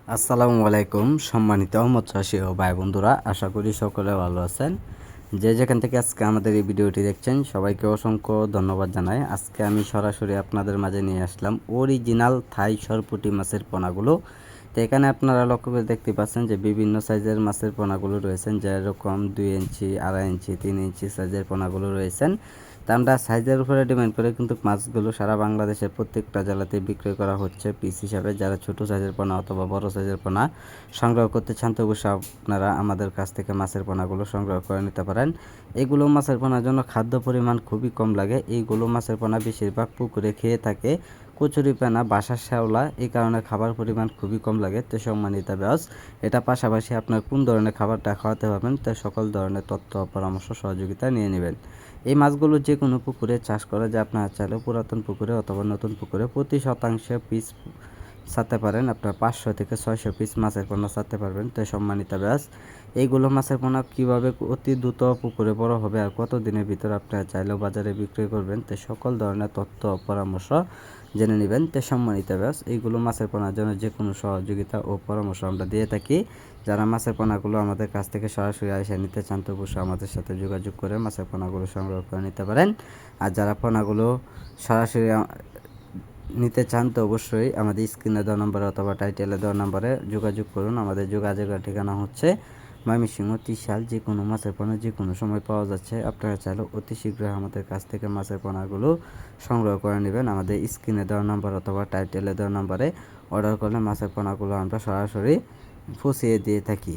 আসসালামু আলাইকুম সম্মানিত মৎস্যচাষী ও ভাই বন্ধুরা, আশা করি সকলে ভালো আছেন। যে যেখান থেকে আজকে আমাদের এই ভিডিওটি দেখছেন সবাইকে অসংখ্য ধন্যবাদ জানাই। আজকে আমি সরাসরি আপনাদের মাঝে নিয়ে আসলাম অরিজিনাল থাই সরপুঁটি মাছের পোনাগুলো। তো এখানে আপনারা লক্ষ্য করে দেখতে পাচ্ছেন যে বিভিন্ন সাইজের মাছের পোনাগুলো রয়েছেন, যেরকম 2 ইঞ্চি, 2.5 ইঞ্চি, 3 ইঞ্চি সাইজের পোনাগুলো রয়েছেন। তা আমরা সাইজের উপরে ডিপেন্ড করে কিন্তু মাছগুলো সারা বাংলাদেশের প্রত্যেকটা জেলাতে বিক্রয় করা হচ্ছে পিস হিসাবে। যারা ছোট সাইজের পোনা অথবা বড় সাইজের পোনা সংগ্রহ করতে চান তো অবশ্যই আপনারা আমাদের কাছ থেকে মাছের পোনাগুলো সংগ্রহ করে নিতে পারেন। এগুলো মাছের পোনার জন্য খাদ্য পরিমাণ খুবই কম লাগে। এইগুলো মাছের পোনা বেশিরভাগ পুকুরে খেয়ে থাকে কচুরিপানা, বাসার শ্যাওলা, এই কারণে খাবার পরিমাণ খুবই কম লাগে। তো সম্মানিত ভিউয়ার্স, এটা পাশাপাশি আপনার কোন ধরনের খাবারটা খাওয়াতে পারবেন তা সকল ধরনের তথ্য পরামর্শ সহযোগিতা নিয়ে নেবেন। এই মাছগুলো যে কোনো পুকুরে চাষ করা যায়। আপনারা চাইলে পুরাতন পুকুরে অথবা নতুন পুকুরে প্রতি শতাংশে পিস ছাড়তে পারেন। আপনার 500 থেকে 600 পিস মাছের পোনা ছাড়তে পারবেন। তো সম্মানিত ভিউয়ার্স, এইগুলো মাছের পোনা কীভাবে অতি দ্রুত পুকুরে বড় হবে আর কত দিনের ভিতরে আপনারা চাইলেও বাজারে বিক্রি করবেন, তো সকল ধরনের তথ্য পরামর্শ জেনে নেবেন। তো সম্মানিত ভিউয়ার্স, এইগুলো মাছের পোনার জন্য যে কোনো সহযোগিতা ও পরামর্শ আমরা দিয়ে থাকি। যারা মাছের পোনাগুলো আমাদের কাছ থেকে সরাসরি এসে নিতে চান তো অবশ্যই আমাদের সাথে যোগাযোগ করে মাছের পোনাগুলো সংগ্রহ করে নিতে পারেন। আর যারা পোনাগুলো সরাসরি নিতে চান তো অবশ্যই আমাদের স্ক্রিনে দেওয়া নম্বরে অথবা টাইটেলে দেওয়া নম্বরে যোগাযোগ করুন। আমাদের যোগাযোগের ঠিকানা হচ্ছে ময়মনসিংহ ত্রিশাল। যে কোনো মাছের পোনা যে কোনো সময় পাওয়া যাচ্ছে। আপনারা চাইলে অতি শীঘ্রই আমাদের কাছ থেকে মাছের পোনাগুলো সংগ্রহ করে নেবেন। আমাদের স্ক্রিনে দেওয়া নম্বর অথবা টাইটেলে দেওয়া নম্বরে অর্ডার করলে মাছের পোনাগুলো আমরা সরাসরি পৌঁছিয়ে দিয়ে থাকি।